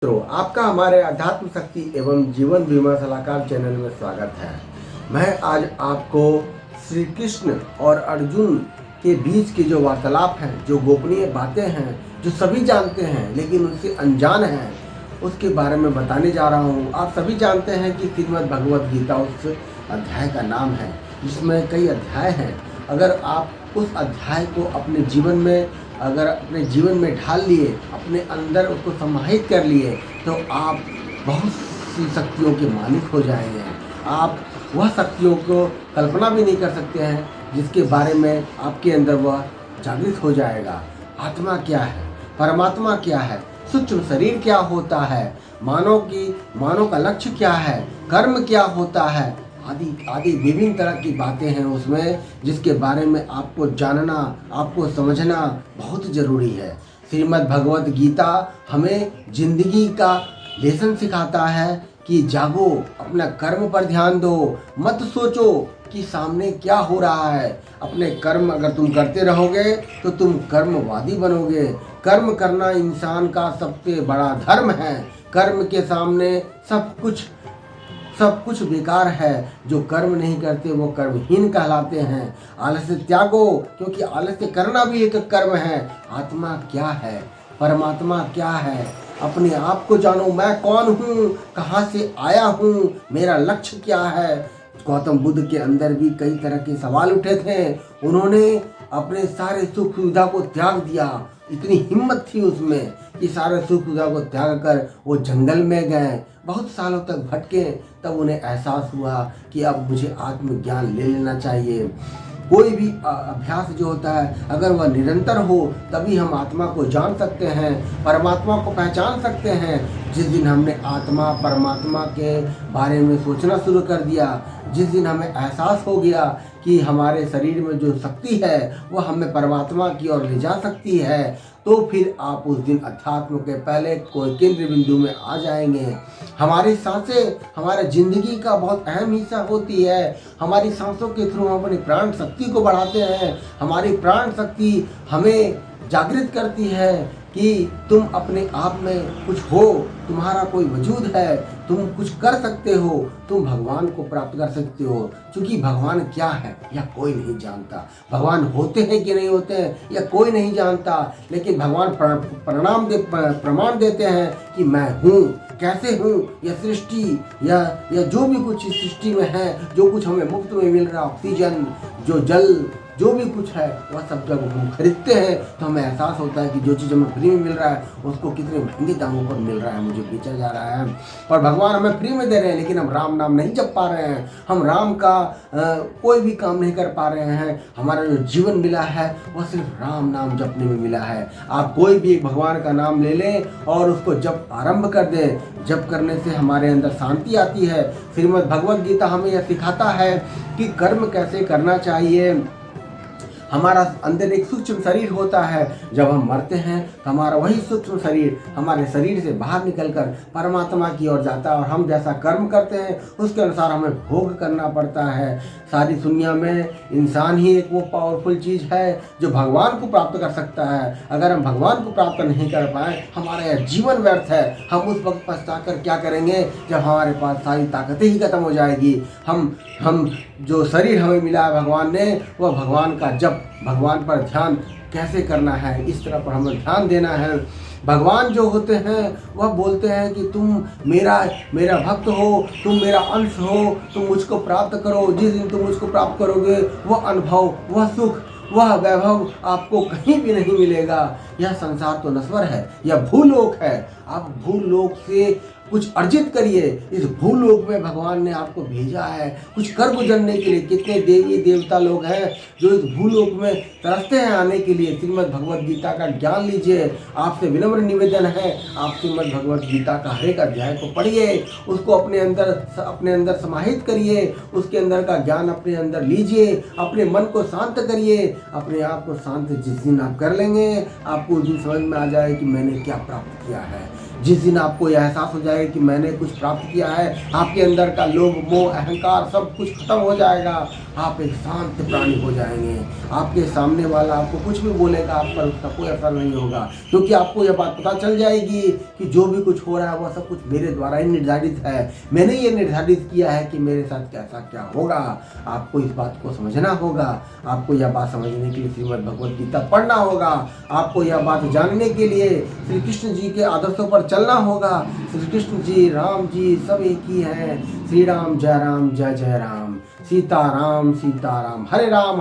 मित्रों, आपका हमारे अध्यात्म शक्ति एवं जीवन बीमा सलाहकार चैनल में स्वागत है। मैं आज आपको श्री कृष्ण और अर्जुन के बीच की जो वार्तालाप है, जो गोपनीय बातें हैं, जो सभी जानते हैं लेकिन उससे अनजान हैं, उसके बारे में बताने जा रहा हूँ। आप सभी जानते हैं कि श्रीमद् भगवद गीता उस अध्याय का नाम है जिसमें कई अध्याय हैं। अगर आप उस अध्याय को अपने जीवन में ढाल लिए, अपने अंदर उसको समाहित कर लिए, तो आप बहुत सी शक्तियों के मालिक हो जाएंगे। आप वह शक्तियों को कल्पना भी नहीं कर सकते हैं जिसके बारे में आपके अंदर वह जागृत हो जाएगा। आत्मा क्या है, परमात्मा क्या है, सूक्ष्म शरीर क्या होता है, मानव का लक्ष्य क्या है, कर्म क्या होता है, आदि आदि विभिन्न तरह की बातें हैं उसमें, जिसके बारे में आपको जानना, आपको समझना बहुत ज़रूरी है। श्रीमद् भगवद गीता हमें जिंदगी का लेसन सिखाता है कि जागो, अपना कर्म पर ध्यान दो, मत सोचो कि सामने क्या हो रहा है। अपने कर्म अगर तुम करते रहोगे तो तुम कर्मवादी बनोगे। कर्म करना इंसान का सबसे बड़ा धर्म है। कर्म के सामने सब कुछ बेकार है। जो कर्म नहीं करते वो कर्महीन कहलाते हैं। आलस्य त्यागो, क्योंकि आलस्य करना भी एक कर्म है। आत्मा क्या है, परमात्मा क्या है, अपने आप को जानो। मैं कौन हूँ, कहाँ से आया हूँ, मेरा लक्ष्य क्या है। गौतम बुद्ध के अंदर भी कई तरह के सवाल उठे थे। उन्होंने अपने सारे सुख सुविधा को त्याग दिया। इतनी हिम्मत थी उसमें कि सारे सुख सुविधा को त्याग कर वो जंगल में गए। बहुत सालों तक भटके, तब उन्हें एहसास हुआ कि अब मुझे आत्मज्ञान ले लेना चाहिए। कोई भी अभ्यास जो होता है, अगर वह निरंतर हो तभी हम आत्मा को जान सकते हैं, परमात्मा को पहचान सकते हैं। जिस दिन हमने आत्मा परमात्मा के बारे में सोचना शुरू कर दिया, जिस दिन हमें एहसास हो गया कि हमारे शरीर में जो शक्ति है वह हमें परमात्मा की ओर ले जा सकती है, तो फिर आप उस दिन अध्यात्म के पहले कोई केंद्र बिंदु में आ जाएंगे। हमारी सांसें हमारे जिंदगी का बहुत अहम हिस्सा होती है। हमारी सांसों के थ्रू हम अपनी प्राण शक्ति को बढ़ाते हैं। हमारी प्राण शक्ति हमें जागृत करती है कि तुम अपने आप में कुछ हो, तुम्हारा कोई वजूद है, तुम कुछ कर सकते हो, तुम भगवान को प्राप्त कर सकते हो। क्योंकि भगवान क्या है यह कोई नहीं जानता। भगवान होते हैं कि नहीं होते हैं यह कोई नहीं जानता, लेकिन भगवान प्रमाण देते हैं कि मैं हूँ। कैसे हूँ, यह सृष्टि या जो भी कुछ इस सृष्टि में है, जो कुछ हमें मुफ्त में मिल रहा, ऑक्सीजन, जो जल, जो भी कुछ है, वह सब जब हम खरीदते हैं तो हमें एहसास होता है कि जो चीज़ हमें फ्री में मिल रहा है उसको कितने महंगे दामों पर मिल रहा है, मुझे बेचा जा रहा है। और भगवान हमें फ्री में दे रहे हैं, लेकिन हम राम नाम नहीं जप पा रहे हैं। हम राम का कोई भी काम नहीं कर पा रहे हैं। हमारा जो जीवन मिला है वह सिर्फ राम नाम जपने में मिला है। आप कोई भी भगवान का नाम ले लें और उसको जप आरंभ कर दें। जप करने से हमारे अंदर शांति आती है। श्रीमद् भगवद गीता हमें यह सिखाता है कि कर्म कैसे करना चाहिए। हमारा अंदर एक सूक्ष्म शरीर होता है। जब हम मरते हैं तो हमारा वही सूक्ष्म शरीर हमारे शरीर से बाहर निकलकर परमात्मा की ओर जाता है, और हम जैसा कर्म करते हैं उसके अनुसार हमें भोग करना पड़ता है। सारी दुनिया में इंसान ही एक वो पावरफुल चीज़ है जो भगवान को प्राप्त कर सकता है। अगर हम भगवान को प्राप्त नहीं कर पाए, हमारा यह जीवन व्यर्थ है। हम उस वक्त पछताकर क्या करेंगे जब हमारे पास सारी ताकतें ही खत्म हो जाएगी। हम जो शरीर हमें मिला है भगवान ने, वह भगवान का जप, भगवान पर ध्यान कैसे करना है, इस तरह पर हमें ध्यान देना है। भगवान जो होते हैं वह बोलते हैं कि तुम मेरा भक्त हो, तुम मेरा अंश हो, तुम मुझको प्राप्त करो। जिस दिन तुम मुझको प्राप्त करोगे वह अनुभव, वह सुख, वह वैभव आपको कहीं भी नहीं मिलेगा। यह संसार तो नश्वर है, यह भूलोक है। आप भूलोक से कुछ अर्जित करिए। इस भूलोक में भगवान ने आपको भेजा है कुछ कर गुजरने के लिए। कितने देवी देवता लोग हैं जो इस भूलोक में तरसते हैं आने के लिए। श्रीमद् भगवद गीता का ज्ञान लीजिए। आपसे विनम्र निवेदन है, आप श्रीमद् भगवद गीता का हर एक अध्याय को पढ़िए, उसको अपने अंदर समाहित करिए, उसके अंदर का ज्ञान अपने अंदर लीजिए, अपने मन को शांत करिए। अपने आप को शांत जिस दिन आप कर लेंगे, आपको उस दिन समझ में आ जाए कि मैंने क्या प्राप्त किया है। जिस दिन आपको यह एहसास हो जाएगा कि मैंने कुछ प्राप्त किया है, आपके अंदर का लोभ, मोह, अहंकार सब कुछ खत्म हो जाएगा। आप एक शांत प्राणी हो जाएंगे। आपके सामने वाला आपको कुछ भी बोलेगा, आप पर उसका कोई असर नहीं होगा, क्योंकि आपको यह बात पता चल जाएगी कि जो भी कुछ हो रहा है वह सब कुछ मेरे द्वारा ही निर्धारित है। मैंने ये निर्धारित किया है कि मेरे साथ कैसा क्या होगा। आपको इस बात को समझना होगा। आपको यह बात समझने के लिए श्रीमद् भगवद गीता पढ़ना होगा। आपको यह बात जानने के लिए श्री कृष्ण जी के आदर्शों पर चलना होगा। श्री कृष्ण जी, राम जी सब एक ही हैं। श्री राम जय जय राम, सीताराम सीताराम, हरे राम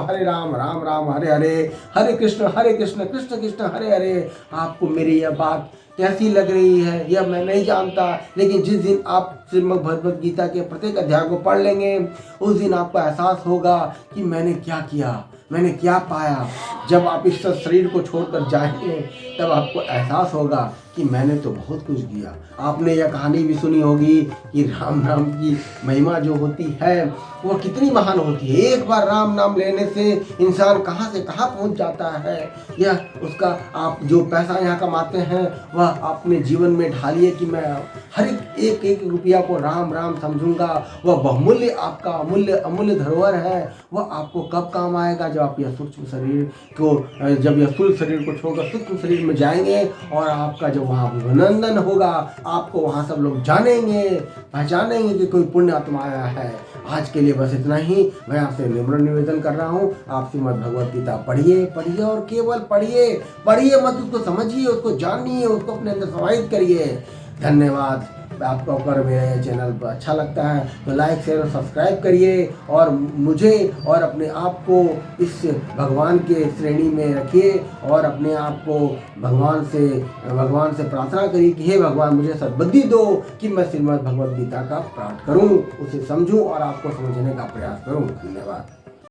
राम राम हरे हरे, हरे कृष्ण कृष्ण कृष्ण हरे हरे। आपको मेरी यह बात कैसी लग रही है यह मैं नहीं जानता, लेकिन जिस दिन आप श्रीमद् भगवद गीता के प्रत्येक अध्याय को पढ़ लेंगे उस दिन आपको एहसास होगा कि मैंने क्या किया, मैंने क्या पाया। जब आप इस शरीर को छोड़कर जाएंगे तब आपको एहसास होगा कि मैंने तो बहुत कुछ किया। आपने यह कहानी भी सुनी होगी कि राम नाम की महिमा जो होती है वह कितनी महान होती है। एक बार राम नाम लेने से इंसान कहाँ से कहाँ पहुँच जाता है। यह उसका आप जो पैसा यहाँ कमाते हैं वह अपने जीवन में ढालिए कि मैं हर एक रुपया को राम राम समझूंगा। वह बहुमूल्य आपका अमूल्य धरोहर है। वह आपको कब काम आएगा, जब आप यह सूक्ष्म शरीर को, जब यह स्थूल शरीर को छोड़कर सूक्ष्म शरीर में जाएंगे और आपका जब वहाँ अभिनंदन होगा, आपको वहाँ सब लोग जानेंगे, पहचानेंगे कि कोई पुण्य आत्मा आया है। आज के लिए बस इतना ही। मैं आपसे निम्र निवेदन कर रहा हूँ, आप श्रीमद् भगवद गीता पढ़िए और केवल पढ़िए मत, उसको समझिए, उसको जानिए, उसको अपने अंदर समाहित करिए। धन्यवाद। आपको अगर मेरे चैनल पर अच्छा लगता है तो लाइक शेयर और सब्सक्राइब करिए और मुझे और अपने आप को इस भगवान के श्रेणी में रखिए और अपने आप को भगवान से प्रार्थना करिए कि हे भगवान, मुझे सद्बुद्धि दो कि मैं श्रीमद् भगवद गीता का पाठ करूं, उसे समझूं और आपको समझने का प्रयास करूं। धन्यवाद।